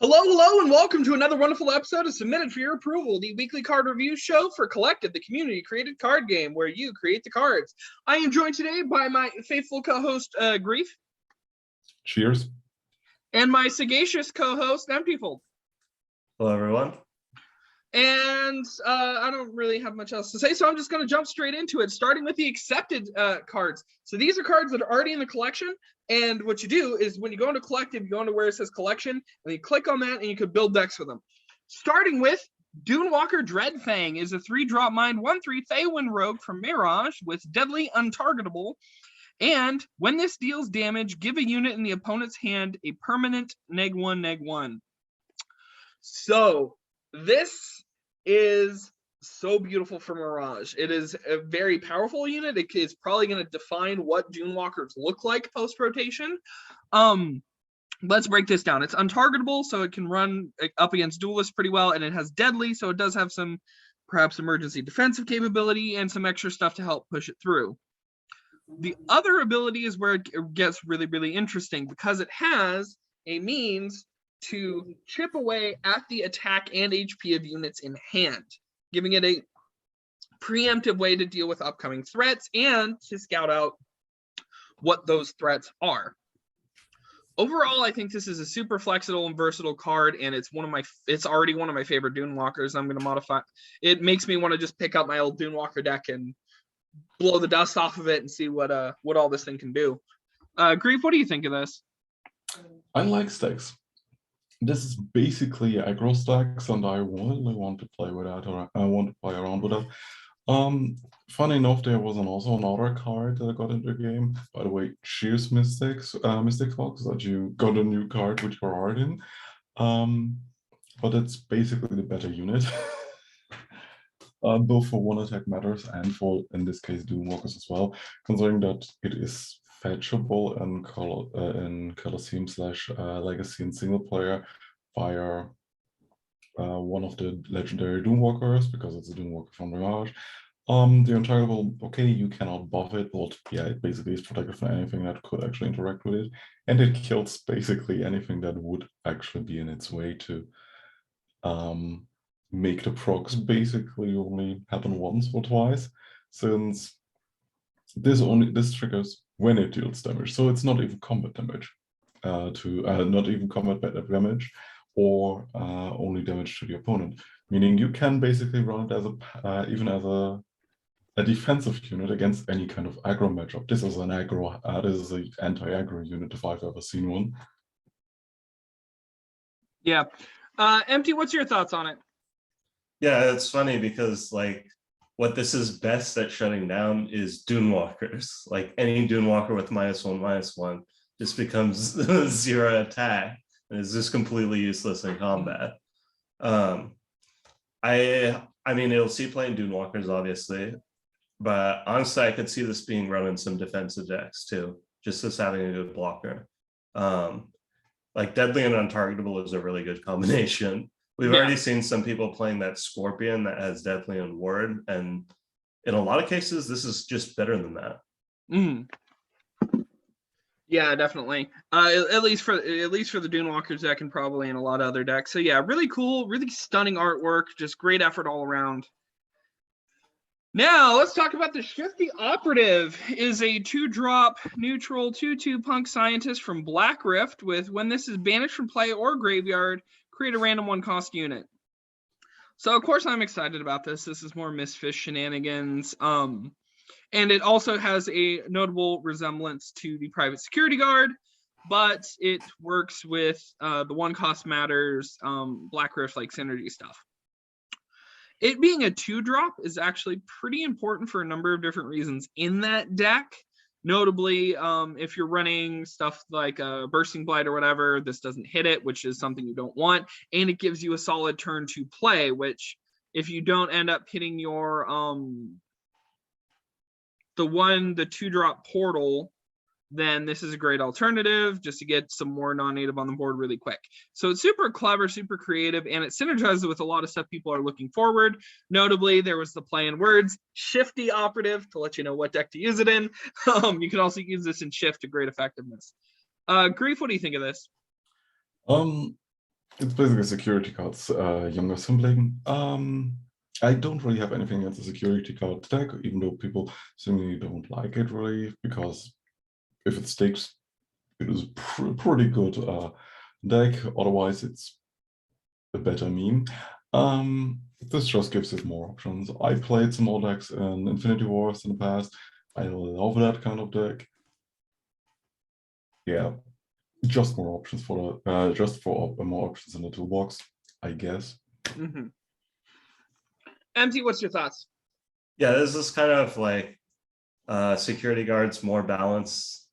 Hello, and welcome to another wonderful episode of Submitted for Your Approval, the weekly card review show for Collected, the community-created card game where you create the cards. I am joined today by my faithful co-host, Grief. Cheers. And my sagacious co-host, Emptyfold. Hello, everyone. And I don't really have much else to say, so I'm just going to jump straight into it, starting with the accepted cards. So these are cards that are already in the collection, and what you do is when you go into collective, you go into where it says collection, and you click on that, and you can build decks with them. Starting with Dunewalker Dreadfang is a 3-drop mind 1/3 Theywin rogue from Mirage with deadly untargetable. And when this deals damage, give a unit in the opponent's hand a permanent -1/-1. So this is so beautiful for Mirage. It is a very powerful unit. It is probably going to define what Dunewalkers look like post-rotation. Let's break this down. It's untargetable, so it can run up against duelists pretty well, and it has deadly, so it does have some perhaps emergency defensive capability and some extra stuff to help push it through. The other ability is where it gets really, really interesting because it has a means to chip away at the attack and HP of units in hand, giving it a preemptive way to deal with upcoming threats and to scout out what those threats are. Overall, I think this is a super flexible and versatile card, and it's already one of my favorite Dunewalkers. I'm going to modify it. Makes me want to just pick up my old Dunewalker deck and blow the dust off of it and see what all this thing can do. Grief, what do you think of this? I like stacks. This is basically aggro stacks, and I really want to play with that, or I want to play around with that. Funny enough, there was also another card that I got into the game. By the way, cheers, Mystic Fox, that you got a new card with your art in. But it's basically the better unit. Both for one attack matters and for, in this case, Dunewalkers as well, considering that it is fetchable and Colosseum / Legacy and single player via one of the legendary Dunewalkers, because it's a Dunewalker from Mirage. The untargetable, okay, you cannot buff it, but yeah, it basically is protected from anything that could actually interact with it, and it kills basically anything that would actually be in its way to make the procs basically only happen once or twice, since this triggers when it deals damage, so it's not even combat damage, not even combat damage, or only damage to the opponent. Meaning you can basically run it as even as a defensive unit against any kind of aggro matchup. This is an aggro. This is an anti-aggro unit if I've ever seen one. Yeah, Empty. What's your thoughts on it? Yeah, it's funny because like what this is best at shutting down is Dunewalkers. Like any Dunewalker with -1/-1 just becomes 0 attack and is just completely useless in combat. I mean, it'll see playing Dunewalkers obviously, but honestly, I could see this being run in some defensive decks too, just as having a good blocker. Like deadly and untargetable is a really good combination. We've already seen some people playing that Scorpion that has deadly and ward, and in a lot of cases, this is just better than that. Yeah, definitely. At least for the Dunewalkers deck, and probably in a lot of other decks. So yeah, really cool, really stunning artwork, just great effort all around. Now let's talk about the Shifty Operative. Is a 2-drop neutral 2/2 punk scientist from Black Rift with when this is banished from play or graveyard, create a random 1-cost unit. So of course I'm excited about this. This is more Misfish shenanigans. And it also has a notable resemblance to the Private Security Guard, but it works with the 1-cost matters, Black Rift like synergy stuff. It being a 2-drop is actually pretty important for a number of different reasons in that deck. Notably, if you're running stuff like Bursting Blight or whatever, this doesn't hit it, which is something you don't want. And it gives you a solid turn to play, which if you don't end up hitting your the 2-drop portal, then this is a great alternative just to get some more non-native on the board really quick. So it's super clever, super creative, and it synergizes with a lot of stuff people are looking forward. Notably, there was the play in words, Shifty Operative, to let you know what deck to use it in. You can also use this in Shift to great effectiveness. Grief, what do you think of this? It's basically security cards, younger sibling. I don't really have anything against the security card deck, even though people seemingly don't like it really, because if it sticks, it is pretty good deck. Otherwise, it's a better meme. This just gives us more options. I played some more decks in Infinity Wars in the past. I love that kind of deck. Yeah, just more options for the just for more options in the toolbox, I guess. Mm-hmm. MT, what's your thoughts? Yeah, this is kind of like security guards more balanced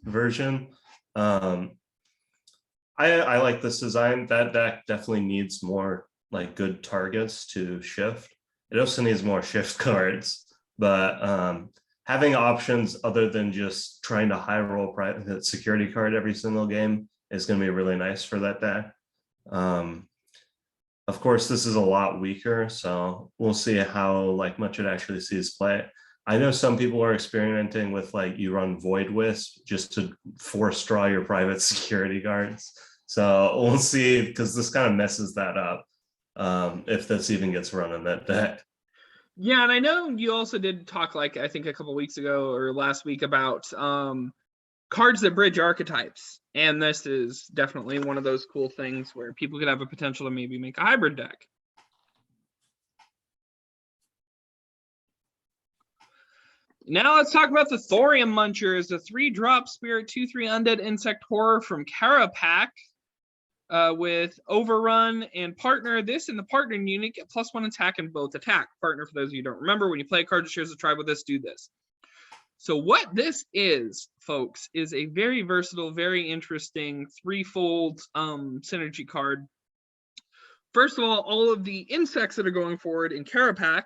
version. I like this design. That deck definitely needs more like good targets to shift. It also needs more shift cards, but having options other than just trying to high roll private security card every single game is going to be really nice for that deck. Of course, this is a lot weaker, so we'll see how like much it actually sees play. I know some people are experimenting with like you run Void Wisp just to force draw your private security guards. So we'll see, because this kind of messes that up if this even gets run in that deck. Yeah, and I know you also did talk, like I think a couple weeks ago or last week, about cards that bridge archetypes, and this is definitely one of those cool things where people could have a potential to maybe make a hybrid deck. Now let's talk about the Thorium Munchers, a 3-drop spirit 2/3 undead insect horror from Carapac. With Overrun and Partner. This in the Partner unit, get +1 attack and both attack. Partner, for those of you who don't remember, when you play a card that shares a tribe with this, do this. So what this is, folks, is a very versatile, very interesting threefold synergy card. First of all of the insects that are going forward in Carapac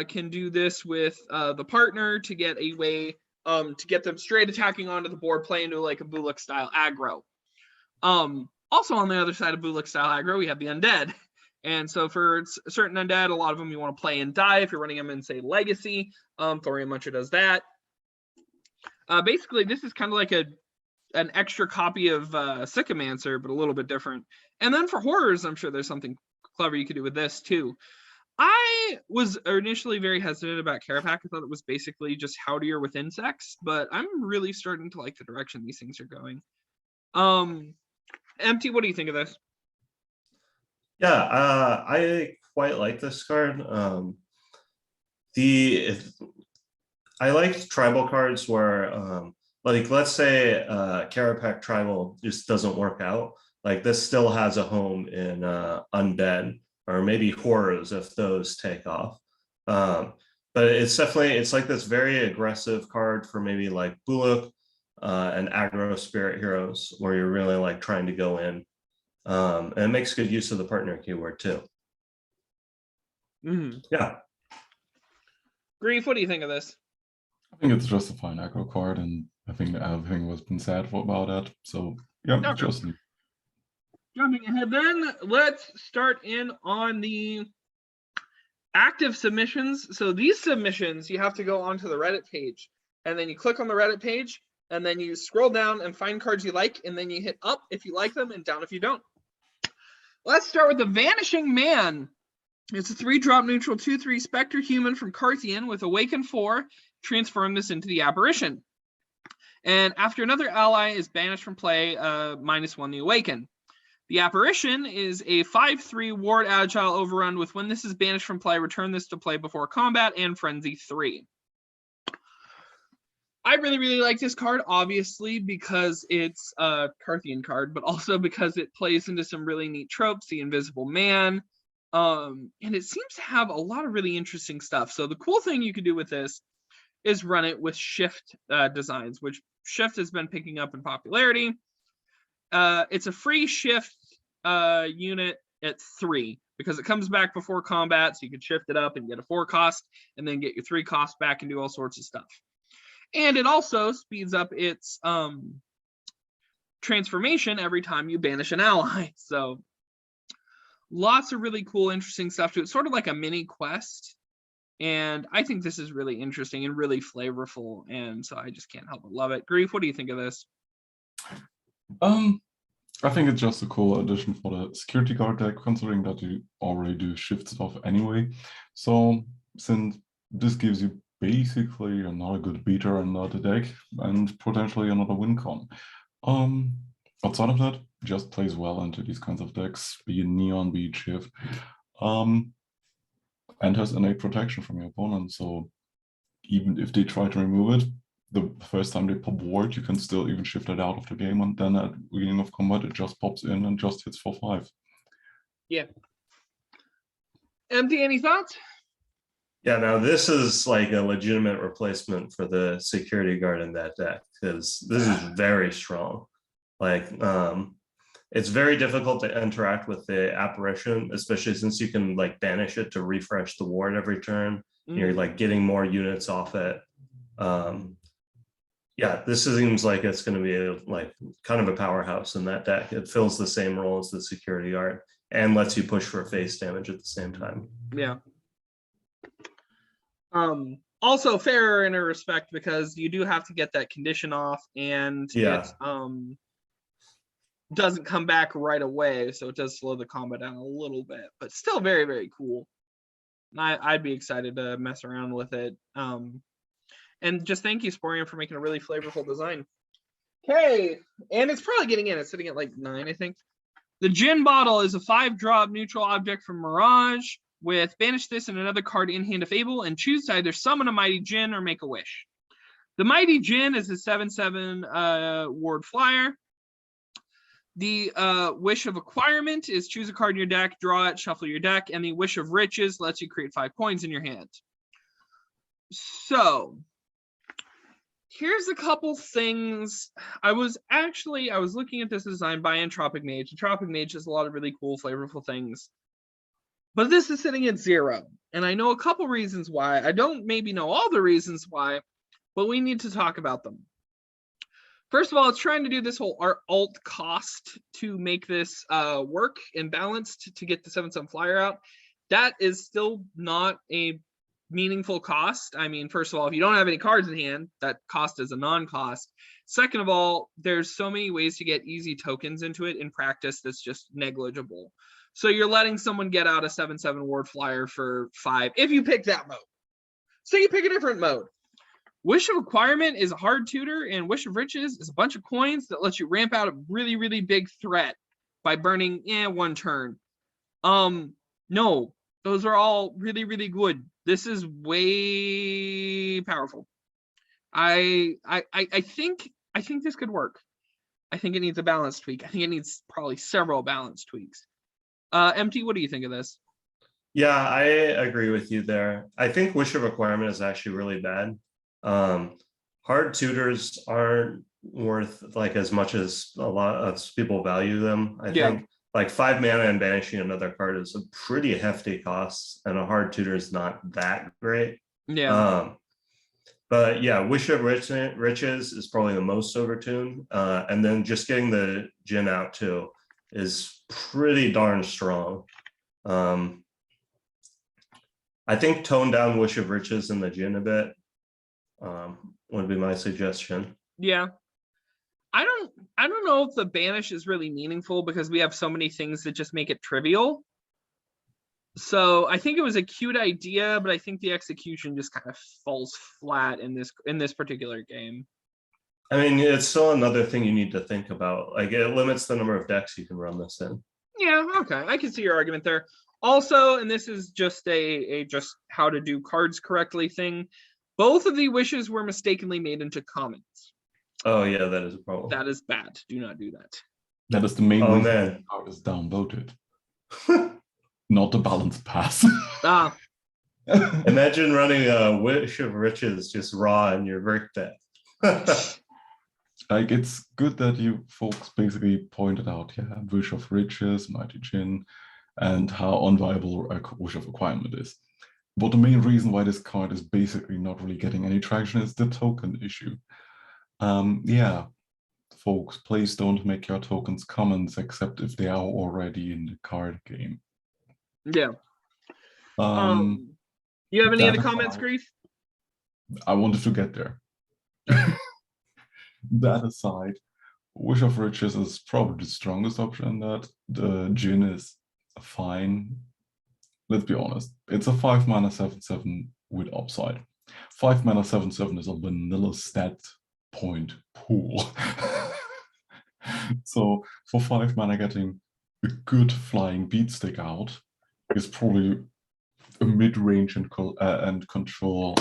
can do this with the Partner to get a way to get them straight attacking onto the board, play into like a Bullock style aggro. Also on the other side of Bullock style aggro, we have the undead. And so for certain undead, a lot of them you want to play and die. If you're running them in, say, Legacy, Thorium Muncher does that. Basically, this is kind of like an extra copy of Sycomancer, but a little bit different. And then for horrors, I'm sure there's something clever you could do with this too. I was initially very hesitant about Carapac. I thought it was basically just Howdier with insects, but I'm really starting to like the direction these things are going. MT, what do you think of this? Yeah, I quite like this card. I like tribal cards where, like, let's say Carapac Tribal just doesn't work out. Like, this still has a home in Undead, or maybe Horrors if those take off. But it's like this very aggressive card for maybe like Bullock and aggro spirit heroes, where you're really like trying to go in. And it makes good use of the Partner keyword too. Yeah. Grief, what do you think of this? I think it's just a fine aggro card, and I think everything was been said about that. So yeah, Okay. just Jumping ahead then, let's start in on the active submissions. So these submissions, you have to go onto the Reddit page, and then you click on the Reddit page, and then you scroll down and find cards you like, and then you hit up if you like them and down if you don't. Let's start with the Vanishing Man. It's a 3-drop neutral 2/3 Spectre Human from Carthian with Awaken 4. Transform this into the Apparition. And after another ally is banished from play, -1 the Awaken. The Apparition is a 5/3 Ward Agile Overrun with when this is banished from play, return this to play before combat and Frenzy 3. I really, really like this card, obviously, because it's a Carthian card, but also because it plays into some really neat tropes, the Invisible Man, and it seems to have a lot of really interesting stuff. So the cool thing you could do with this is run it with Shift designs, which Shift has been picking up in popularity. It's a free Shift unit at 3 because it comes back before combat, so you can shift it up and get a 4 cost and then get your 3 cost back and do all sorts of stuff. And it also speeds up its transformation every time you banish an ally. So lots of really cool, interesting stuff to it. Sort of like a mini quest. And I think this is really interesting and really flavorful. And so I just can't help but love it. Grief, what do you think of this? I think it's just a cool addition for the security guard deck, considering that you already do shift stuff anyway. So since this gives you basically another good beater in the deck and potentially another win con. Outside of that, just plays well into these kinds of decks, be it Neon, be it Shift, and has innate protection from your opponent. So even if they try to remove it, the first time they pop Ward, you can still even shift it out of the game, and then at beginning of combat, it just pops in and just hits for 5. Yeah. Empty, any thoughts? Yeah, now this is like a legitimate replacement for the security guard in that deck, because this is very strong. Like, it's very difficult to interact with the apparition, especially since you can like banish it to refresh the ward every turn. You're like getting more units off it. Yeah, this seems like it's going to be like kind of a powerhouse in that deck. It fills the same role as the security guard and lets you push for face damage at the same time. Yeah. Also fair in a respect, because you do have to get that condition off, and it doesn't come back right away, so it does slow the combat down a little bit, but still very, very cool. I'd be excited to mess around with it. And just thank you, Sporium, for making a really flavorful design. Okay, and it's probably getting in. It's sitting at like 9, I think. The Djinn Bottle is a 5-drop neutral object from Mirage with banish this and another card in hand if able, and choose to either summon a Mighty Djinn or make a wish. The Mighty Djinn is a 7/7 ward flyer. The Wish of Acquirement is choose a card in your deck, draw it, shuffle your deck, and the Wish of Riches lets you create 5 coins in your hand. So here's a couple things. I was looking at this design by Entropic Mage. Entropic Mage has a lot of really cool, flavorful things. But this is sitting at 0. And I know a couple reasons why. I don't maybe know all the reasons why, but we need to talk about them. First of all, it's trying to do this whole alt cost to make this work and balanced to get the 7/7 flyer out. That is still not a meaningful cost. I mean, first of all, if you don't have any cards in hand, that cost is a non-cost. Second of all, there's so many ways to get easy tokens into it in practice that's just negligible. So you're letting someone get out a 7/7 ward flyer for 5 if you pick that mode. So you pick a different mode. Wish of Acquirement is a hard tutor, and Wish of Riches is a bunch of coins that lets you ramp out a really, really big threat by burning 1 turn. No, those are all really, really good. This is way powerful. I think this could work. I think it needs a balance tweak. I think it needs probably several balance tweaks. MT, what do you think of this? Yeah, I agree with you there. I think Wish of Acquirement is actually really bad. Hard tutors aren't worth like as much as a lot of people value them. I think like 5 mana and banishing another card is a pretty hefty cost, and a hard tutor is not that great. But yeah, Wish of Riches is probably the most overtuned, and then just getting the Djinn out too is pretty darn strong. I think tone down Wish of Riches and the Djinn a bit would be my suggestion. Yeah. I don't know if the banish is really meaningful, because we have so many things that just make it trivial. So I think it was a cute idea, but I think the execution just kind of falls flat in this particular game. I mean, it's still another thing you need to think about. Like, it limits the number of decks you can run this in. Yeah, okay. I can see your argument there. Also, and this is just a just how to do cards correctly thing, both of the wishes were mistakenly made into commons. Oh yeah, that is a problem. That is bad. Do not do that. That is the main reason the card is downvoted. Not the balance pass. Imagine running a Wish of Riches just raw in your Verk deck. Like, it's good that you folks basically pointed out, Wish of Riches, Mighty Djinn, and how unviable a Wish of Acquirement is. But the main reason why this card is basically not really getting any traction is the token issue. Folks, please don't make your tokens commons except if they are already in the card game. Yeah. You have any other comments, Grief? I wanted to get there. That aside, Wish of Riches is probably the strongest option in that. The Djinn is fine. Let's be honest. It's a 5 mana 7/7 with upside. 5 mana 7/7 is a vanilla stat point pool. So for 5 mana, getting a good flying beatstick out is probably a mid-range and control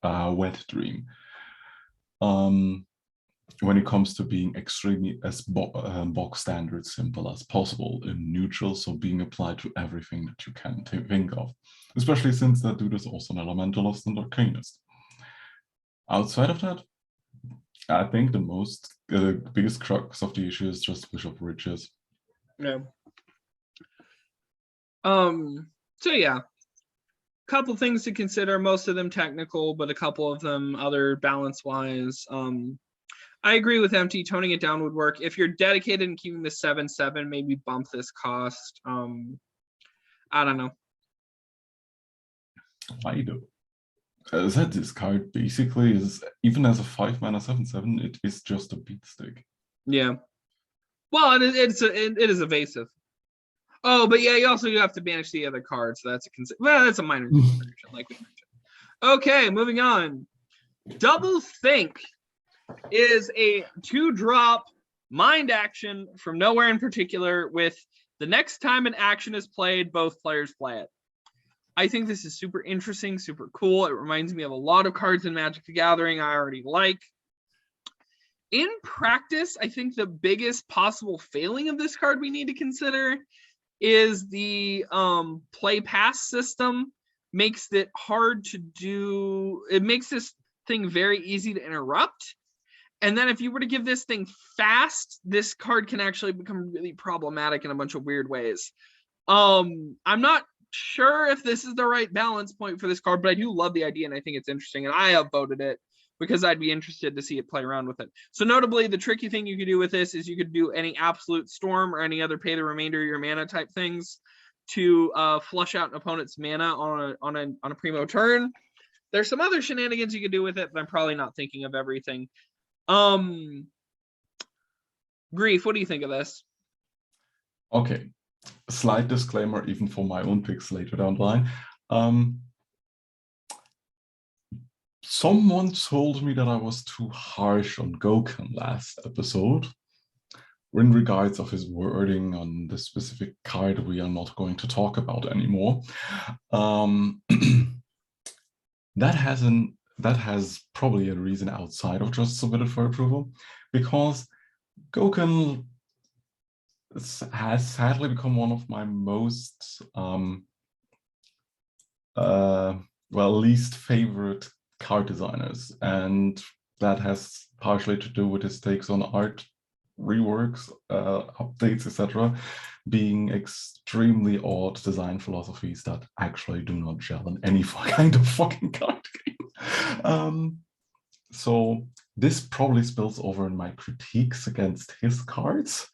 wet dream. When it comes to being extremely as box standard simple as possible in neutral, so being applied to everything that you can think of, especially since that dude is also an elementalist and arcanist. Outside of that, I think the biggest crux of the issue is just Wish of Riches. Yeah. So yeah, couple things to consider, most of them technical, but a couple of them other balance-wise. I agree with Empty, toning it down would work. If you're dedicated and keeping the 7/7, maybe bump this cost. I don't know. Why though? That this card basically is, even as a 5 mana 7/7, it is just a beatstick. Yeah. Well, it is evasive. Oh, but yeah, you also have to banish the other cards, so that's a minor consideration, like we mentioned. Okay, moving on. Double Think is a 2-drop mind action from nowhere in particular with the next time an action is played, both players play it. I think this is super interesting, super cool. It reminds me of a lot of cards in Magic the Gathering I already like. In practice, I think the biggest possible failing of this card we need to consider is the play pass system makes it hard to do. It makes this thing very easy to interrupt. And then if you were to give this thing fast, this card can actually become really problematic in a bunch of weird ways. I'm not sure if this is the right balance point for this card, but I do love the idea and I think it's interesting. And I have voted it because I'd be interested to see it play around with it. So notably, the tricky thing you could do with this is you could do any Absolute Storm or any other pay the remainder of your mana type things to flush out an opponent's mana on a primo turn. There's some other shenanigans you could do with it, but I'm probably not thinking of everything. Grief, what do you think of this? Okay, slight disclaimer, even for my own picks later down the line. Someone told me that I was too harsh on Goken last episode in regards of his wording on the specific card we are not going to talk about anymore. That has probably a reason outside of just submitted for approval, because Goken has sadly become one of my most least favorite card designers, and that has partially to do with his takes on art reworks, updates, etc., being extremely odd design philosophies that actually do not gel in any kind of fucking card game. So this probably spills over in my critiques against his cards.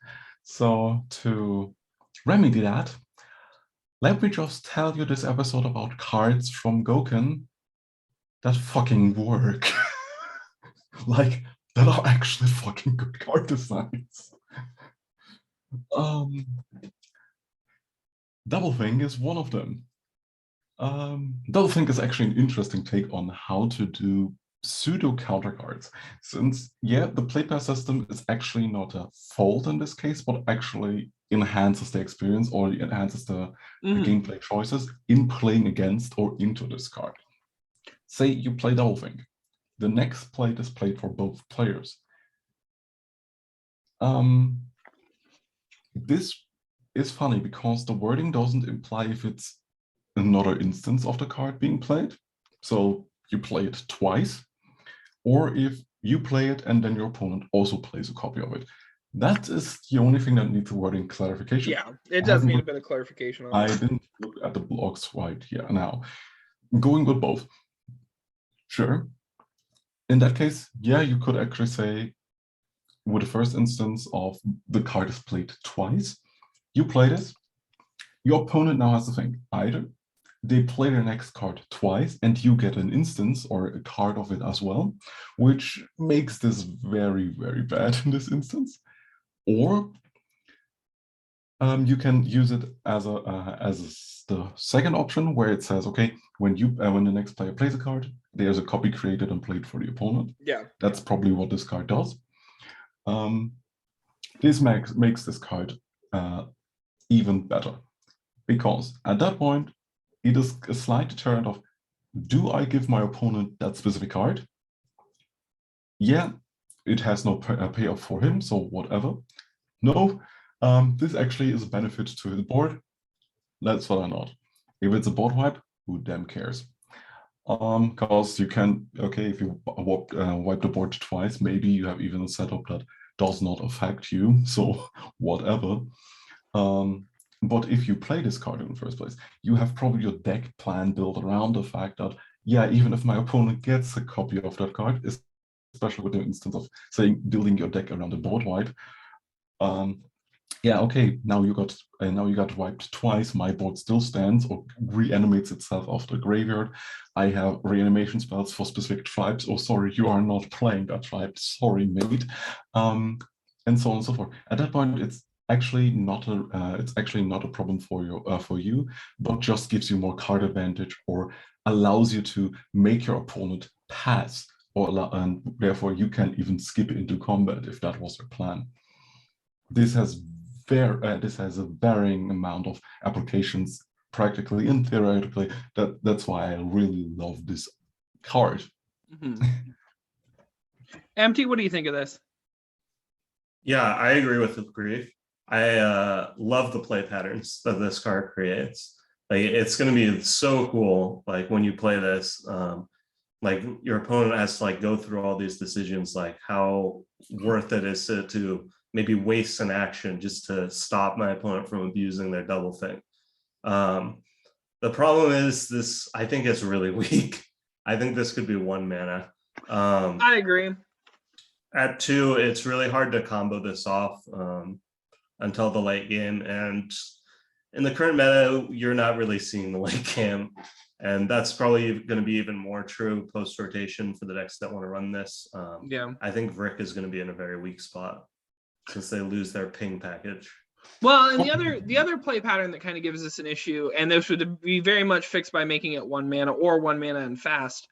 So to remedy that, let me just tell you this episode about cards from Goken that fucking work. Like, that are actually fucking good card designs. Doublethink is one of them. Doublethink is actually an interesting take on how to do pseudo counter cards, since the play pass system is actually not a fault in this case, but actually enhances the experience or enhances the gameplay choices in playing against or into this card. Say you play Doublethink. The next plate is played for both players. This is funny because the wording doesn't imply if it's another instance of the card being played. So you play it twice, or if you play it and then your opponent also plays a copy of it. That is the only thing that needs a wording clarification. Yeah, it does need a bit of clarification on I that. didn't look at the blogs right here now. Going with both. Sure. In that case, you could actually say, with the first instance of the card is played twice, you play this, your opponent now has to think, either they play their next card twice and you get an instance or a card of it as well, which makes this very, very bad in this instance. Or you can use it as the second option, where it says, okay, when the next player plays a card, there's a copy created and played for the opponent. Yeah, that's probably what this card does. This makes this card even better, because at that point it is a slight deterrent of, do I give my opponent that specific card? Yeah, it has no payoff for him, so whatever. No, this actually is a benefit to his board. Let's why not. If it's a board wipe, who damn cares? Because you can, okay, if you wipe the board twice, maybe you have even a setup that does not affect you, so whatever. But if you play this card in the first place, you have probably your deck plan built around the fact that, yeah, even if my opponent gets a copy of that card, especially with the instance of, say, building your deck around a board wipe, yeah, okay, now you got wiped twice, my board still stands or reanimates itself off the graveyard. I have reanimation spells for specific tribes. Oh, sorry, you are not playing that tribe. Sorry, mate. And so on and so forth. At that point, it's actually not a problem for you, but just gives you more card advantage or allows you to make your opponent pass, and therefore you can even skip into combat if that was your plan. This has a varying amount of applications, practically and theoretically. That's why I really love this card. Mm-hmm. MT, what do you think of this? Yeah, I agree with Grief. I love the play patterns that this card creates. Like, it's going to be so cool. Like, when you play this, like, your opponent has to like go through all these decisions, like how worth it is to maybe waste an action just to stop my opponent from abusing their double thing. The problem is this, I think it's really weak. I think this could be 1 mana. I agree. At 2, it's really hard to combo this off until the late game. And in the current meta, you're not really seeing the late game. And that's probably going to be even more true post-rotation for the decks that want to run this. Yeah, I think Vrick is going to be in a very weak spot since they lose their ping package. Well, and the other play pattern that kind of gives us an issue, and this would be very much fixed by making it 1 mana or 1 mana and fast,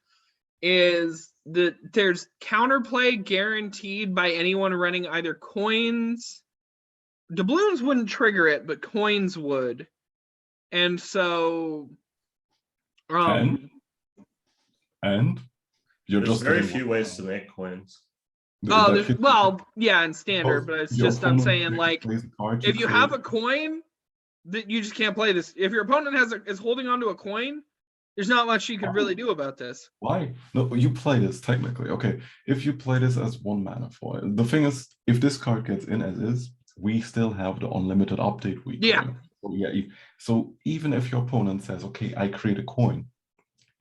is that there's counterplay guaranteed by anyone running either coins. Doubloons wouldn't trigger it, but coins would. And so and you're There's just very few ways to make coins. well, yeah, in standard, but it's just, I'm saying, like, if you have a coin, that you just can't play this. If your opponent is holding onto a coin, there's not much you can really do about this. Why? No, you play this technically. Okay, if you play this as 1 mana for it. The thing is, if this card gets in as is, we still have the unlimited update week. Yeah. So, yeah. So even if your opponent says, okay, I create a coin,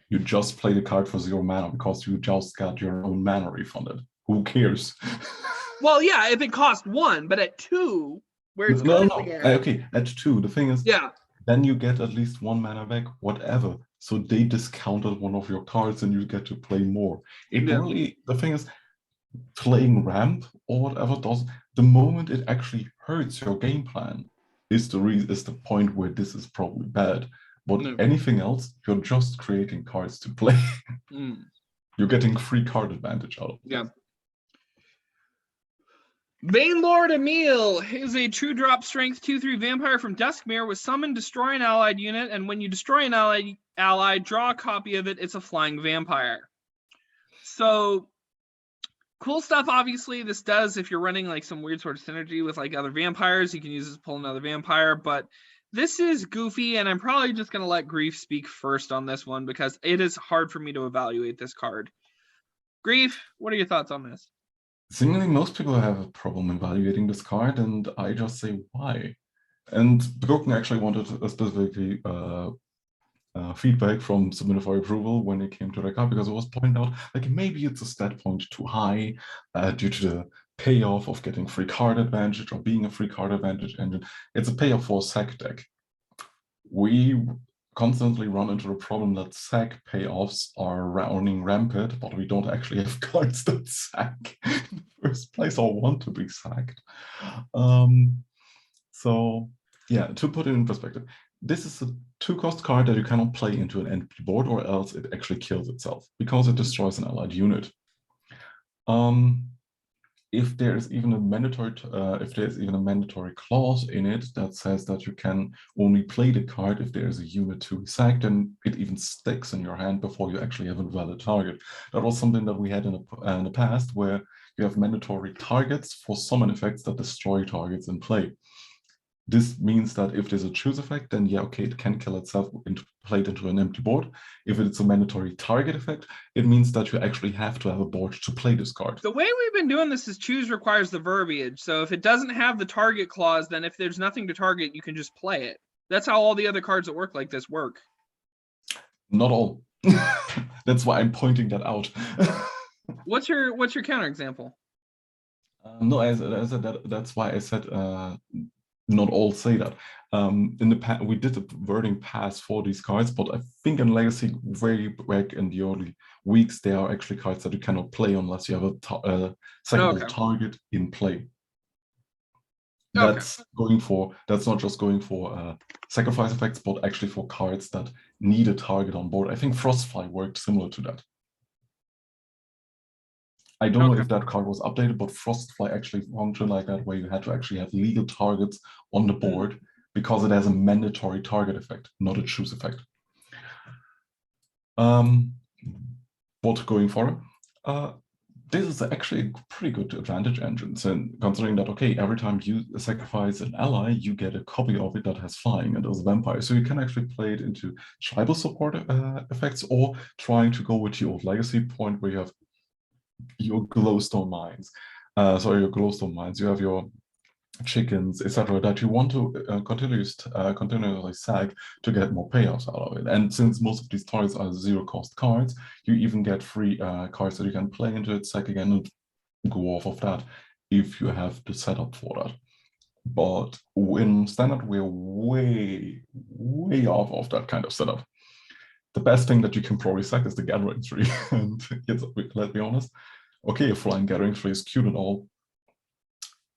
you just play the card for 0 mana because you just got your own mana refunded. Who cares? Well, yeah, if it costs 1, but at 2, where it's okay, at 2, the thing is, yeah, then you get at least 1 mana back, whatever. So they discounted one of your cards and you get to play more. Really, the thing is, playing ramp or whatever does, the moment it actually hurts your game plan is the point where this is probably bad. But anything else, you're just creating cards to play. You're getting free card advantage out of it. Yeah. Veinlord Emil is a 2-drop strength 2/3 vampire from Duskmere with summon, destroy an allied unit, and when you destroy an ally, draw a copy of it. It's a flying vampire. So cool stuff. Obviously, this does if you're running like some weird sort of synergy with like other vampires. You can use this to pull another vampire, but this is goofy, and I'm probably just going to let Grief speak first on this one because it is hard for me to evaluate this card. Grief, what are your thoughts on this? Seemingly, most people have a problem evaluating this card, and I just say why. And Broken actually wanted specifically feedback from Submitted for Approval when it came to the card, because it was pointed out like maybe it's a stat point too high due to the payoff of getting free card advantage or being a free card advantage engine. It's a payoff for a sack deck. constantly run into the problem that sack payoffs are running rampant, but we don't actually have cards that sack in the first place or want to be sacked. So yeah, to put it in perspective, this is a 2-cost card that you cannot play into an empty board, or else it actually kills itself because it destroys an allied unit. If there's even a mandatory clause in it that says that you can only play the card if there's a unit to be sacked, and it even sticks in your hand before you actually have a valid target. That was something that we had in the past, where you have mandatory targets for summon effects that destroy targets in play. This means that if there's a choose effect, then yeah, okay, it can kill itself played into an empty board. If it's a mandatory target effect, it means that you actually have to have a board to play this card. The way we've been doing this is choose requires the verbiage. So if it doesn't have the target clause, then if there's nothing to target, you can just play it. That's how all the other cards that work like this work. Not all. That's why I'm pointing that out. What's your counterexample? No, as I said, that's why I said not all say that. In the past, we did a wording pass for these cards, but I think in Legacy, way back in the early weeks, there are actually cards that you cannot play unless you have a secondary target in play. That's not just going for sacrifice effects, but actually for cards that need a target on board. I think Frostfly worked similar to that. I don't know if that card was updated, but Frostfly actually functioned like that, where you had to actually have legal targets on the board because it has a mandatory target effect, not a choose effect. But going forward, this is actually a pretty good advantage engine, and considering that, okay, every time you sacrifice an ally, you get a copy of it that has flying and is a vampire. So you can actually play it into tribal support effects, or trying to go with the old Legacy point where you have your glowstone mines. Your glowstone mines, you have your chickens, etc., that you want to continuously sack to get more payoffs out of it. And since most of these cards are 0-cost cards, you even get free cards that you can play into it, sack again, and go off of that if you have the setup for that. But in standard, we're way off of that kind of setup. The best thing that you can probably sack is the gathering tree. And yes, let's be honest. Okay, a flying gathering tree is cute and all.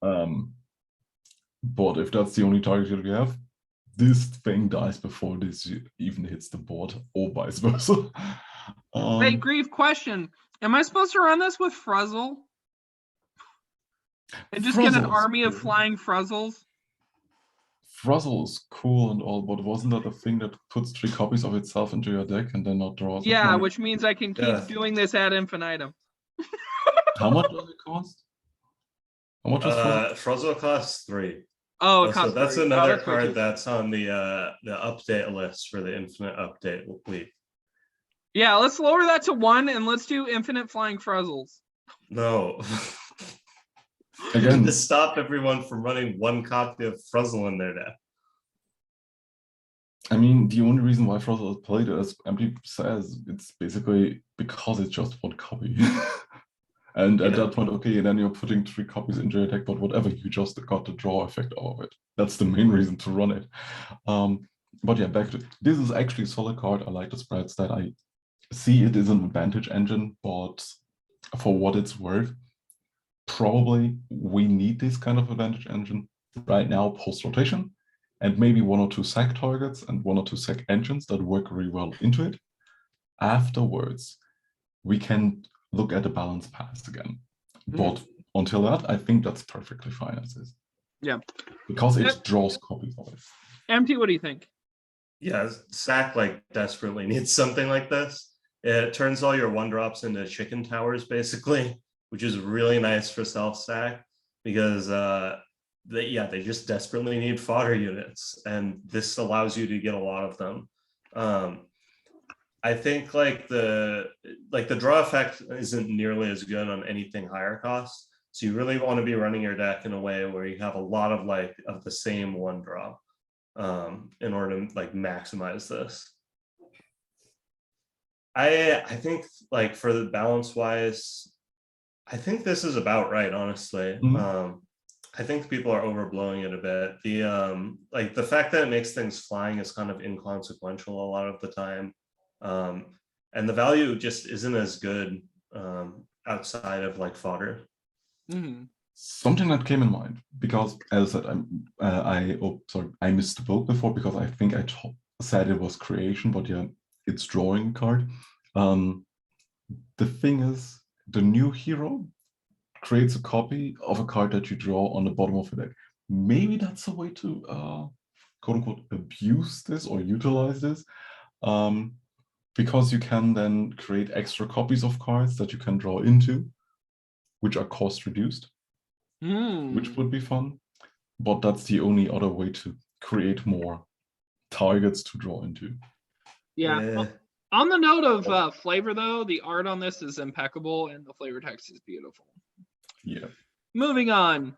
But if that's the only target you have, this thing dies before this even hits the board, or vice versa. Hey, Grief, question. Am I supposed to run this with Frizzle? And just get an army of flying Frizzles? Frizzle is cool and all, but wasn't that a thing that puts 3 copies of itself into your deck and then not draws? Yeah, which means I can keep doing this ad infinitum. How much does it cost? How much is Frizzle? Frizzle costs 3. Oh, so that's another card that's on the update list for the infinite update week. Yeah, let's lower that to 1 and let's do infinite flying Frizzles. No. Again, to stop everyone from running 1 copy of Frizzle in their deck. I mean, the only reason why Frizzle is played, as MD says, it's basically because it's just 1 copy. And at that point, okay, and then you're putting 3 copies into your deck, but whatever, you just got the draw effect of it. That's the main reason to run it. But yeah, back to this is actually a solid card. I like the spreads that I see it is an advantage engine, but for what it's worth, probably we need this kind of advantage engine right now post-rotation, and maybe 1 or 2 sack targets and 1 or 2 sack engines that work really well into it. Afterwards, we can look at the balance pass again. But until that, I think that's perfectly fine as is. Yeah. Because it draws copies of it. MT, what do you think? Yeah, sack desperately needs something like this. It turns all your 1-drops into chicken towers, basically, which is really nice for self-sack because they just desperately need fodder units, and this allows you to get a lot of them. I think the draw effect isn't nearly as good on anything higher cost. So you really want to be running your deck in a way where you have a lot of the same 1-drop in order to maximize this. I think for the balance wise, I think this is about right, honestly. I think people are overblowing it a bit. The like the fact that it makes things flying is kind of inconsequential a lot of the time. And the value just isn't as good outside of like fodder. Mm-hmm. Something that came in mind, because as I said, I misspoke before because I think I said it was creation, but yeah, it's drawing card. The thing is, the new hero creates a copy of a card that you draw on the bottom of your deck. Maybe that's a way to quote unquote abuse this or utilize this, because you can then create extra copies of cards that you can draw into, which are cost reduced, which would be fun. But that's the only other way to create more targets to draw into. Yeah. On the note of flavor, though, the art on this is impeccable and the flavor text is beautiful. Yeah. Moving on.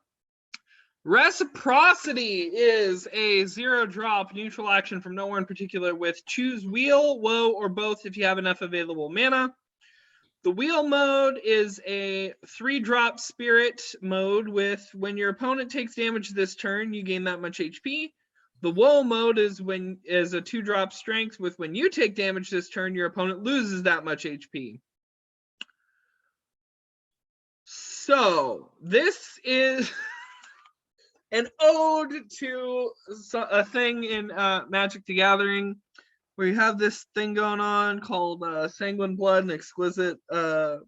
Reciprocity is a 0-drop neutral action from nowhere in particular with choose wheel, woe, or both if you have enough available mana. The wheel mode is a 3-drop spirit mode with when your opponent takes damage this turn, you gain that much HP. The woe mode is a 2-drop strength with when you take damage this turn, your opponent loses that much HP. So this is an ode to a thing in Magic the Gathering where you have this thing going on called Sanguine Blood and Exquisite. No,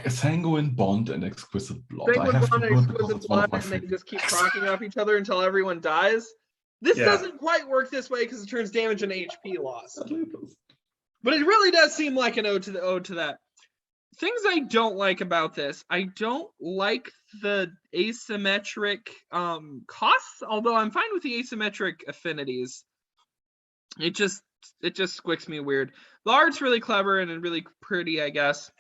Sanguine Bond and Exquisite Blood. Sanguine Bond and Exquisite Blood, and they just keep procking off each other until everyone dies. This doesn't quite work this way because it turns damage into HP loss. But it really does seem like an ode to that. Things I don't like about this, I don't like the asymmetric costs, although I'm fine with the asymmetric affinities. It just squicks me weird. The art's really clever and really pretty, I guess.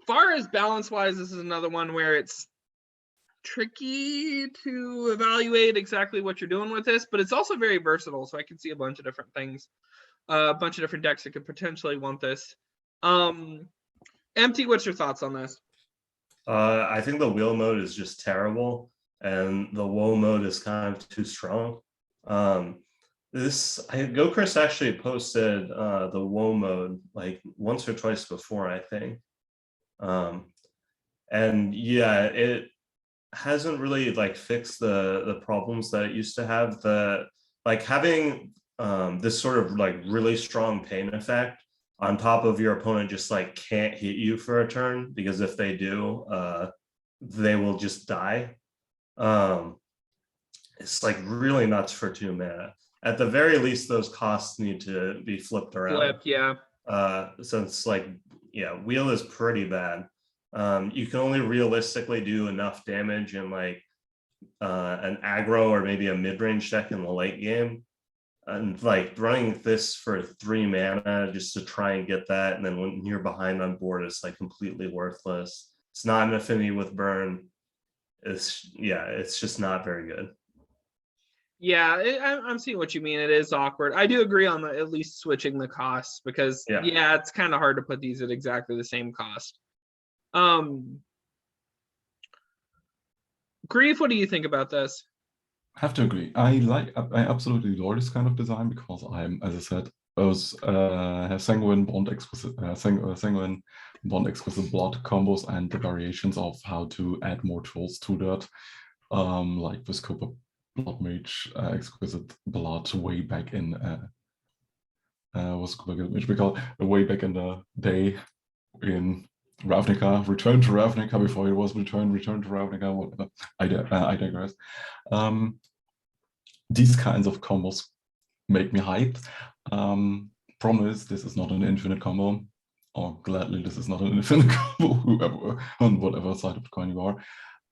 Far as balance-wise, this is another one where it's tricky to evaluate exactly what you're doing with this, but it's also very versatile, so I can see a bunch of different things. A bunch of different decks that could potentially want this. Empty, what's your thoughts on this? I think the wheel mode is just terrible, and the woe mode is kind of too strong. Chris actually posted the woe mode like once or twice before, I think. And yeah, it hasn't really like fixed the problems that it used to have. Having this sort of like really strong pain effect on top of your opponent just like can't hit you for a turn, because if they do, they will just die. It's like really nuts for 2 mana. At the very least, those costs need to be flipped around. Since wheel is pretty bad. You can only realistically do enough damage in like an aggro or maybe a mid-range deck in the late game. And like running this for 3 mana just to try and get that, and then when you're behind on board, it's like completely worthless. It's not an affinity with burn. It's just not very good. Yeah, I'm seeing what you mean. It is awkward. I do agree on at least switching the costs, because it's kind of hard to put these at exactly the same cost. Grief, what do you think about this? I have to agree. I absolutely adore this kind of design because I'm, as I said, have Sanguine Bond Exquisite Sanguine Bond Exquisite Blood combos and the variations of how to add more tools to that, like with Cooper Blood Mage Exquisite Blood way back in was Cooper Mage, because way back in the day in Ravnica, Return to Ravnica, before it was Return to Ravnica, whatever. I digress. These kinds of combos make me hyped. Problem is, this is not an infinite combo, or gladly, this is not an infinite combo, whoever, on whatever side of the coin you are.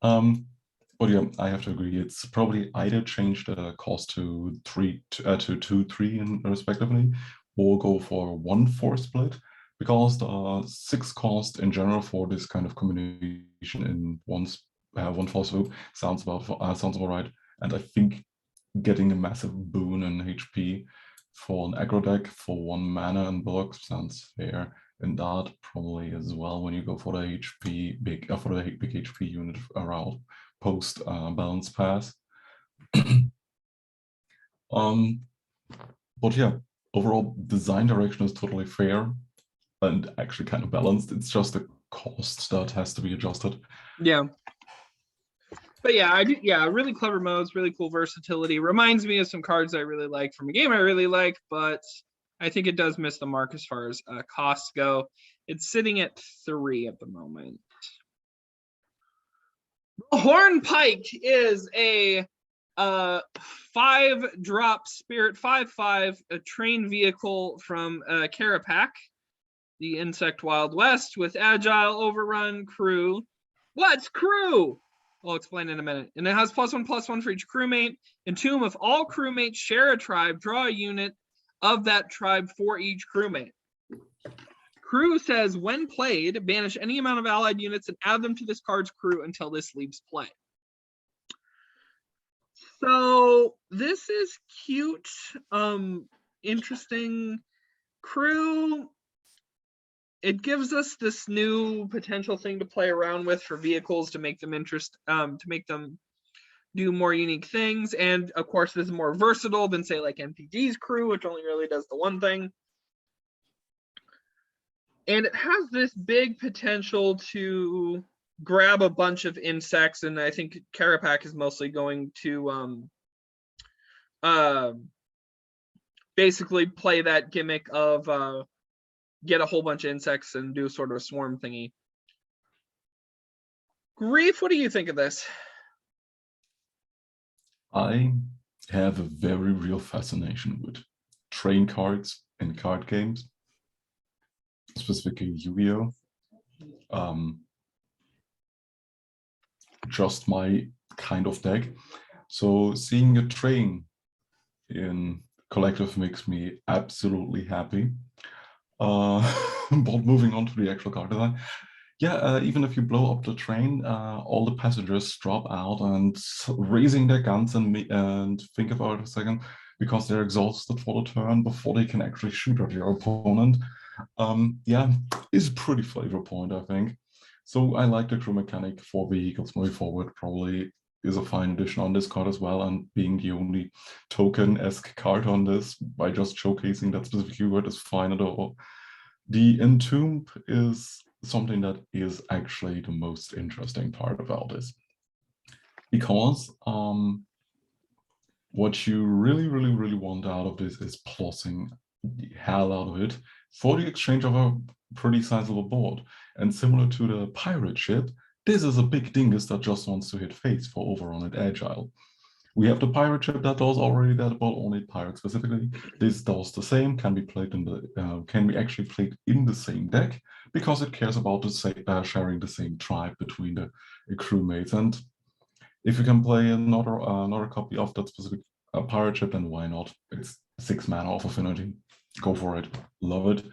But yeah, I have to agree. It's probably either change the cost to 2, 3 respectively, or go for 1/4 split, because the 6 cost in general for this kind of combination in one fell swoop sounds about right. And I think getting a massive boon in HP for an aggro deck for 1 mana and block sounds fair. And that probably as well when you go for the big HP unit route post balance pass. But yeah, overall design direction is totally fair and actually kind of balanced. It's just the cost that has to be adjusted. Yeah. But yeah, I do. Yeah, really clever modes, really cool versatility. Reminds me of some cards I really like from a game I really like, but I think it does miss the mark as far as costs go. It's sitting at 3 at the moment. Hornpike is a 5-drop spirit 5/5 a train vehicle from Carapac, the Insect Wild West, with agile, overrun, crew. What's crew? I'll explain in a minute. And it has +1/+1 for each crewmate. Entomb, if all crewmates share a tribe, draw a unit of that tribe for each crewmate. Crew says, when played, banish any amount of allied units and add them to this card's crew until this leaves play. So this is cute, interesting. Crew, it gives us this new potential thing to play around with for vehicles to make them to make them do more unique things. And of course, this is more versatile than say like MTG's crew, which only really does the one thing. And it has this big potential to grab a bunch of insects, and I think Carapac is mostly going to basically play that gimmick of get a whole bunch of insects and do sort of a swarm thingy. Grief, what do you think of this? I have a very real fascination with train cards in card games, specifically Yu-Gi-Oh! Just my kind of deck. So seeing a train in collective makes me absolutely happy. But moving on to the actual card design, yeah, even if you blow up the train, all the passengers drop out and raising their guns and think about it a second because they're exhausted for the turn before they can actually shoot at your opponent. Yeah, is a pretty flavor point, I think. So I like the crew mechanic for vehicles moving forward. Probably is a fine addition on this card as well, and being the only token-esque card on this by just showcasing that specific keyword is fine at all. The Entomb is something that is actually the most interesting part about this, because what you really want out of this is plussing the hell out of it for the exchange of a pretty sizable board. And similar to the pirate ship, this is a big dingus that just wants to hit face for overrun and agile. We have the pirate ship that does already that, but only pirate specifically. This does the same, can be played in the can be actually played in the same deck because it cares about the same, sharing the same tribe between the crewmates. And if you can play another copy of that specific pirate ship, then why not? It's 6 mana of affinity. Go for it. Love it.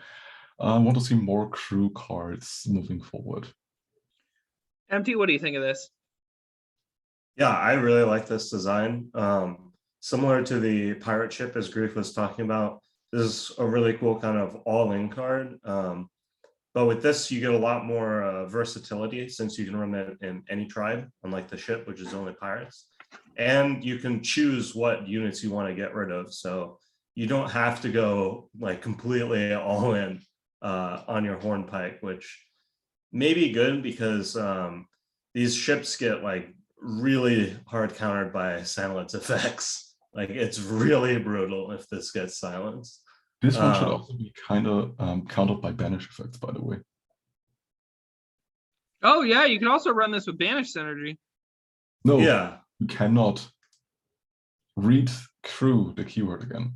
I want to see more crew cards moving forward. MT, what do you think of this? Yeah, I really like this design. Similar to the pirate ship, as Grief was talking about, this is a really cool kind of all-in card. But with this, you get a lot more versatility since you can run it in any tribe, unlike the ship, which is only pirates. And you can choose what units you want to get rid of. So you don't have to go like completely all in on your Hornpike, which may be good because these ships get like really hard countered by silence effects. Like it's really brutal if this gets silenced. This one should also be kind of countered by banish effects, by the way. Oh yeah, you can also run this with banish synergy. No, yeah, you cannot. Read through the keyword again.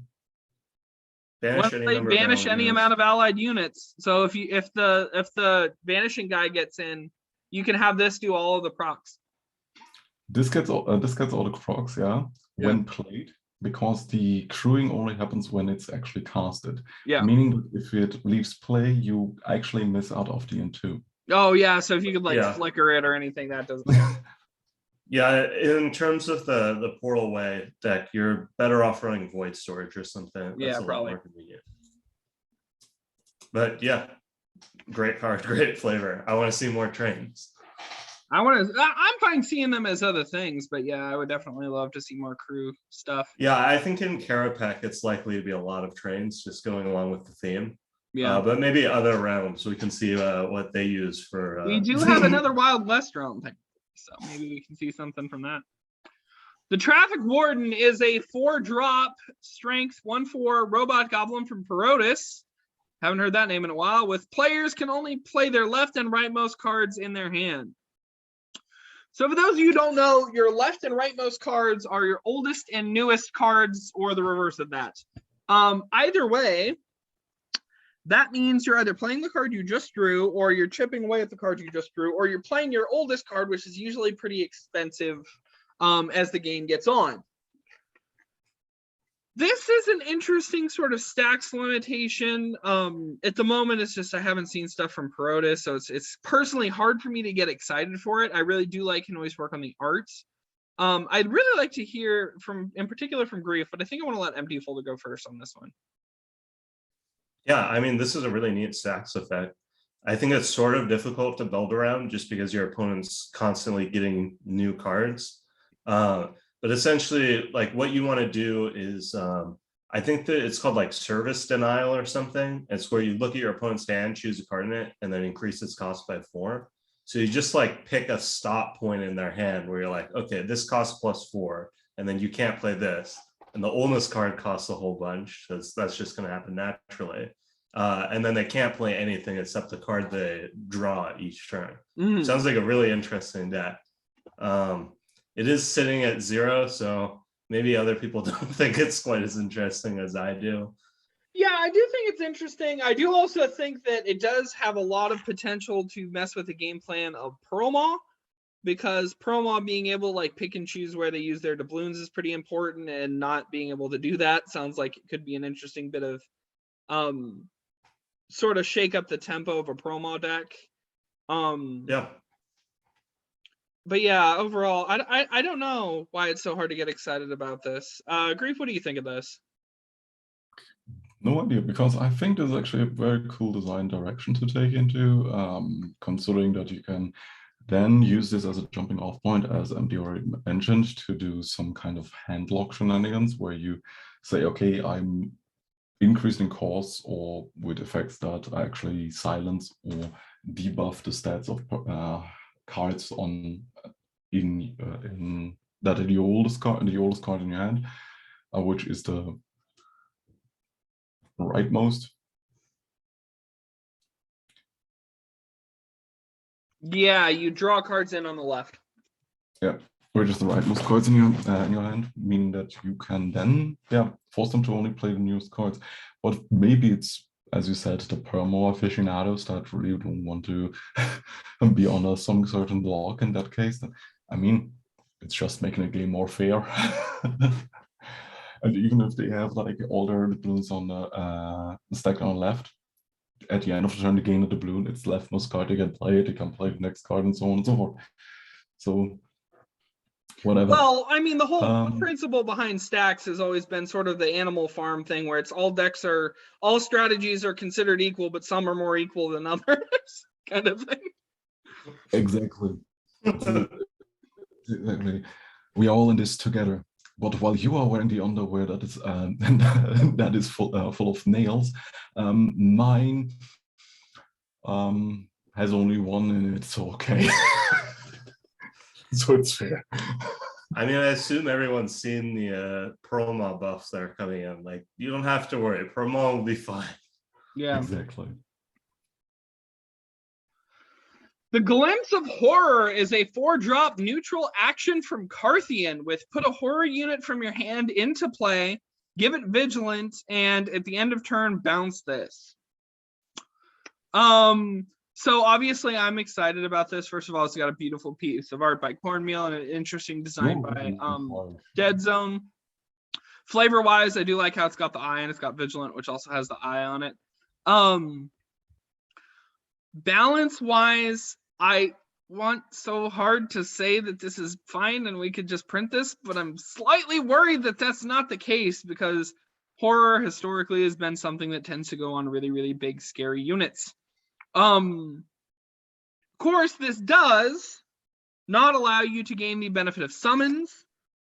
Banish any amount of allied units. So if the vanishing guy gets in, you can have this do all of the procs. This gets all the procs, yeah, when played, because the crewing only happens when it's actually casted. Yeah. Meaning that if it leaves play, you actually miss out of the N2. Oh yeah, so if you could like flicker it or anything, that doesn't. Yeah, in terms of the Portal Way deck, you're better off running Void Storage or something. That's a lot more convenient. But yeah, great card, great flavor. I want to see more trains. I'm fine seeing them as other things, but yeah, I would definitely love to see more crew stuff. Yeah, I think in Karapek it's likely to be a lot of trains just going along with the theme. Yeah, but maybe other realms we can see what they use for. We do have another Wild West realm thing, so maybe we can see something from that. The Traffic Warden is a 4-drop strength 1/4 robot goblin from Perotis. Haven't heard that name in a while. With players can only play their left and rightmost cards in their hand. So for those of you who don't know, your left and rightmost cards are your oldest and newest cards, or the reverse of that. Either way, that means you're either playing the card you just drew, or you're chipping away at the card you just drew, or you're playing your oldest card, which is usually pretty expensive as the game gets on. This is an interesting sort of stacks limitation. At the moment, it's just I haven't seen stuff from Perotis, so it's personally hard for me to get excited for it. I really do like Hinoi's work on the arts. I'd really like to hear in particular from Grief, but I think I want to let Empty Folder go first on this one. Yeah, I mean, this is a really neat stacks effect. I think it's sort of difficult to build around just because your opponent's constantly getting new cards. But essentially, like what you want to do is, I think that it's called like service denial or something. It's where you look at your opponent's hand, choose a card in it, and then increase its cost by 4. So you just like pick a stop point in their hand where you're like, okay, this costs +4, and then you can't play this. And the oldest card costs a whole bunch, because that's just going to happen naturally. And then they can't play anything except the card they draw each turn. Sounds like a really interesting deck. It is sitting at 0, so maybe other people don't think it's quite as interesting as I do. Yeah, I do think it's interesting. I do also think that it does have a lot of potential to mess with the game plan of Pearlmaw, because Pearlmaw being able to like pick and choose where they use their doubloons is pretty important, and not being able to do that sounds like it could be an interesting bit of sort of shake up the tempo of a Pearlmaw deck. Yeah. But yeah, overall, I don't know why it's so hard to get excited about this. Grief, what do you think of this? No idea, because I think there's actually a very cool design direction to take into, considering that you can then use this as a jumping off point, as MD already mentioned, to do some kind of handlock shenanigans where you say, okay, I'm increasing costs or with effects that actually silence or debuff the stats of cards on in the oldest card in your hand, which is the rightmost. Yeah, you draw cards in on the left. Yeah, which is the rightmost cards in your hand, meaning that you can then force them to only play the newest cards. But maybe it's, as you said, the Permo aficionados that really don't want to be on some certain block in that case. I mean, it's just making a game more fair. And even if they have like all their doubloons on the stack on the left, at the end of the turn, they gain a doubloon, it's leftmost card, they can play it, they can play the next card, and so on and so forth. So, whatever. Well, I mean, the whole principle behind stacks has always been sort of the Animal Farm thing, where it's all strategies are considered equal, but some are more equal than others, kind of thing. Exactly. Exactly. We are all in this together. But while you are wearing the underwear that is that is full of nails, mine has only one in it, so okay. So it's fair. I mean, I assume everyone's seen the Pearlmaw buffs that are coming in. Like, you don't have to worry. Pearlmaw will be fine. Yeah, exactly. The Glimpse of Horror is a 4-drop neutral action from Carthian with put a horror unit from your hand into play, give it vigilant, and at the end of turn, bounce this. So obviously I'm excited about this. First of all, it's got a beautiful piece of art by Cornmeal and an interesting design by Dead Zone. Flavor-wise, I do like how it's got the eye and it's got vigilant, which also has the eye on it. Balance-wise, I want so hard to say that this is fine and we could just print this, but I'm slightly worried that that's not the case, because horror historically has been something that tends to go on really, really big, scary units. Of course, this does not allow you to gain the benefit of summons,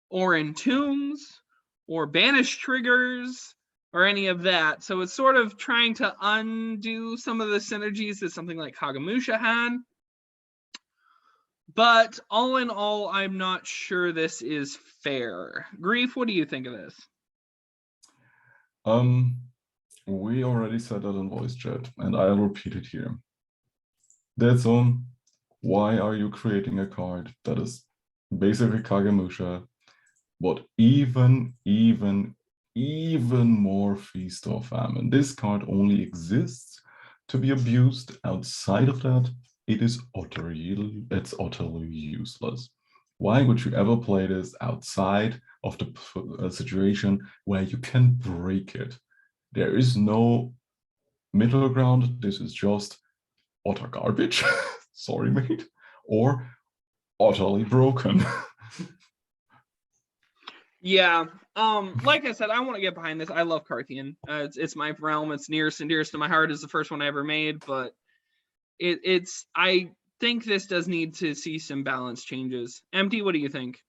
or entombs, or banish triggers, or any of that. So it's sort of trying to undo some of the synergies that something like Hagamusha had. But all in all, I'm not sure this is fair. Grief, what do you think of this? We already said that in voice chat, and I'll repeat it here. Dead Zone, why are you creating a card that is basically Kagemusha, but even more Feast or Famine? This card only exists to be abused. Outside of that, it's utterly useless. Why would you ever play this outside of the situation where you can break it? There is no middle ground. This is just utter garbage. Sorry, mate. Or utterly broken. Yeah. Like I said, I want to get behind this. I love Carthian. It's my realm. It's nearest and dearest to my heart. It's the first one I ever made, but I think this does need to see some balance changes. Empty, what do you think?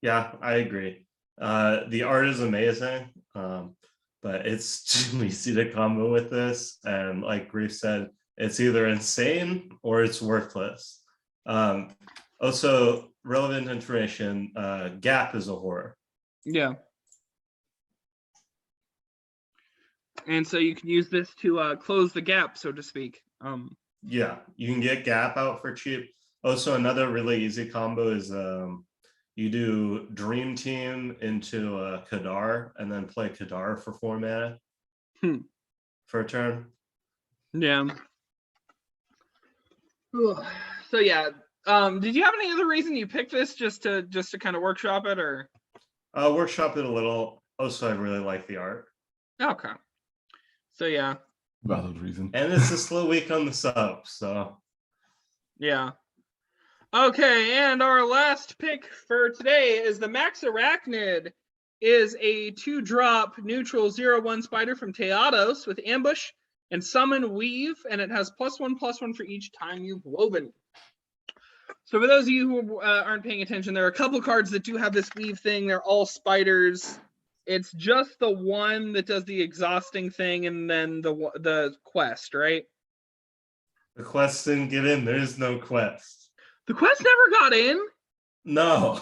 Yeah, I agree. The art is amazing, but it's too easy to combo with this. And like Grief said, it's either insane or it's worthless. Also, relevant information, Gap is a horror. Yeah. And so you can use this to close the gap, so to speak. Yeah, you can get Gap out for cheap. Also, another really easy combo is you do Dream Team into Kadar and then play Kadar for 4 mana for a turn. Yeah. So yeah, did you have any other reason you picked this just to kind of workshop it, or? Workshop it a little. Also, I really like the art. Okay. So yeah. Valid reason. And it's a slow week on the sub, so. Yeah. Okay, and our last pick for today is the Max Arachnid. Is a 2-drop neutral 0/1 spider from Teados with ambush and summon weave, and it has +1/+1 for each time you've woven. So for those of you who aren't paying attention, there are a couple cards that do have this weave thing. They're all spiders. It's just the one that does the exhausting thing, and then the quest, right? The quest didn't get in. There is no quest. The quest never got in? No.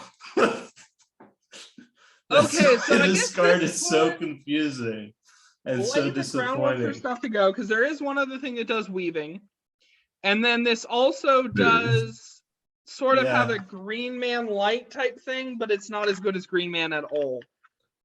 Okay, so I guess this card this is so confusing and so disappointing. For stuff to go, because there is one other thing that does weaving, and then this also does sort of have a Green Man light type thing, but it's not as good as Green Man at all.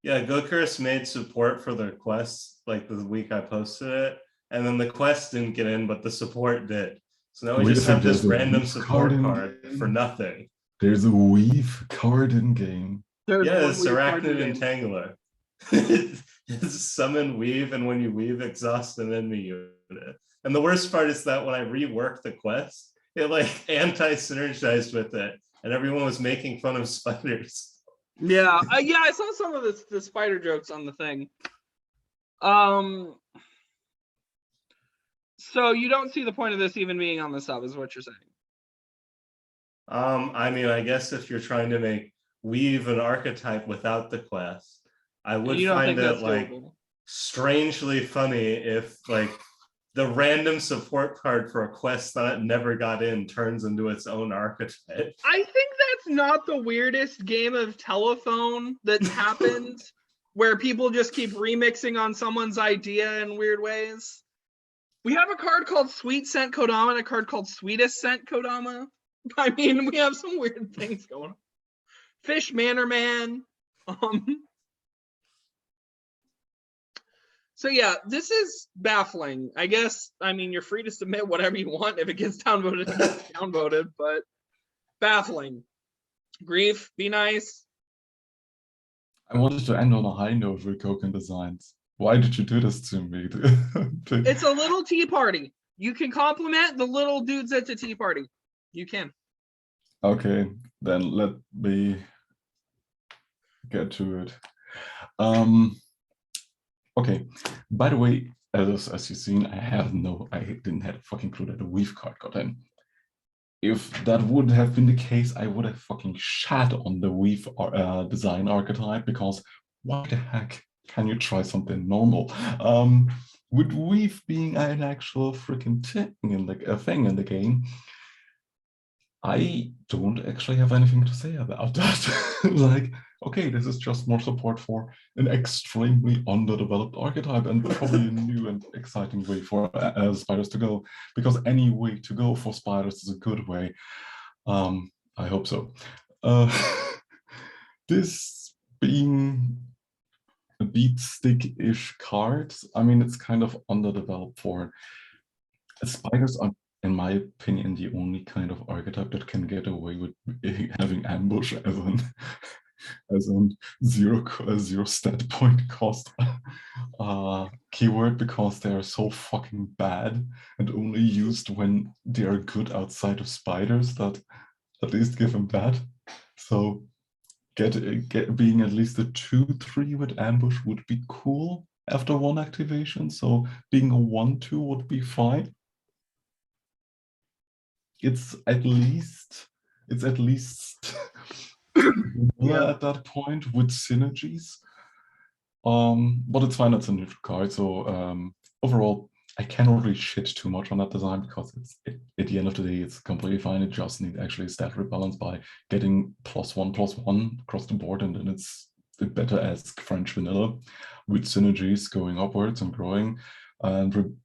Yeah, Gokurus made support for the quest like the week I posted it, and then the quest didn't get in, but the support did. So now we just have this random support card for nothing. There's a weave card in game. Yes, Arachnid Entangler. It's summon weave, and when you weave, exhaust an enemy unit. And the worst part is that when I reworked the quest, it like anti-synergized with it, and everyone was making fun of spiders. Yeah, I saw some of the spider jokes on the thing. So you don't see the point of this even being on the sub, is what you're saying? I mean, I guess if you're trying to make weave an archetype without the quest, I would find it like strangely funny if like the random support card for a quest that never got in turns into its own archetype. I think that's not the weirdest game of telephone that's happened where people just keep remixing on someone's idea in weird ways. We have a card called Sweet Scent Kodama and a card called Sweetest Scent Kodama. I mean, we have some weird things going on. Fish Manor Man. So yeah, this is baffling. I guess, I mean, you're free to submit whatever you want. If it gets downvoted, it gets downvoted, but baffling. Grief, be nice. I wanted to end on a high note with Koken Designs. Why did you do this to me? It's a little tea party. You can compliment the little dudes at the tea party. You can. Okay, then let me get to it. Okay, by the way, as you've seen, I didn't have a fucking clue that the weave card got in. if that would have been the case, I would have fucking shat on the weave design archetype, because why the heck can you try something normal? With weave being an actual freaking thing in the game, I don't actually have anything to say about that. Like, okay, this is just more support for an extremely underdeveloped archetype, and probably a new and exciting way for spiders to go, because any way to go for spiders is a good way. I hope so. This being a beat stick-ish card, I mean, it's kind of underdeveloped for spiders are, in my opinion, the only kind of archetype that can get away with having ambush as an zero stat point cost keyword, because they are so fucking bad and only used when they are good outside of spiders, that at least give them that. So being at least a 2/3 with ambush would be cool after one activation. So being a 1/2 would be fine. It's at least Yeah. at that point with synergies. But it's fine, it's a neutral card. So overall, I cannot really shit too much on that design, because at the end of the day, it's completely fine. It just needs actually a stat rebalance by getting +1/+1 across the board, and then it's better as French vanilla with synergies going upwards and growing. And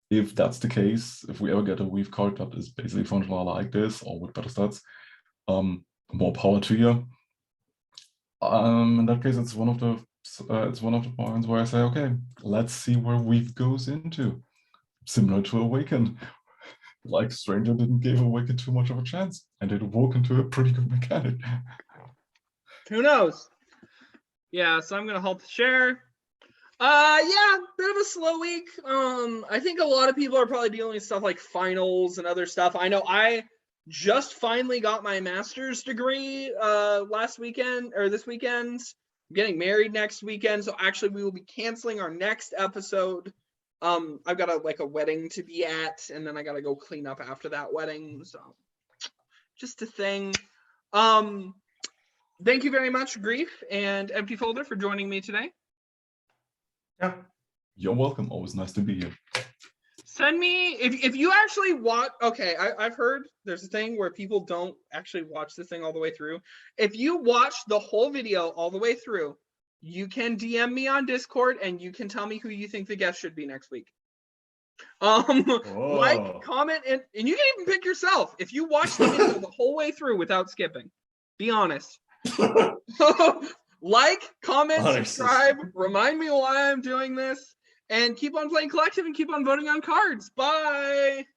if that's the case, if we ever get a weave card that is basically functional like this, or with better stats, more power to you. In that case, it's one of the points where I say, okay, let's see where weave goes into. Similar to Awaken. Like Stranger didn't give Awaken too much of a chance, and it woke into a pretty good mechanic. Who knows? Yeah, so I'm gonna halt the share. Yeah, bit of a slow week. I think a lot of people are probably dealing with stuff like finals and other stuff. I know I just finally got my master's degree this weekend. I'm getting married next weekend, so actually we will be canceling our next episode. I've got a wedding to be at, and then I gotta go clean up after that wedding. So just a thing. Thank you very much, Grief and Empty Folder, for joining me today. Yeah. You're welcome. Always nice to be here. Send me, if you actually watch, okay, I've heard there's a thing where people don't actually watch this thing all the way through. If you watch the whole video all the way through, you can DM me on Discord and you can tell me who you think the guest should be next week. Like, comment, and you can even pick yourself. If you watch the video the whole way through without skipping, be honest. Like, comment, subscribe, remind me why I'm doing this, and keep on playing collective and keep on voting on cards. Bye.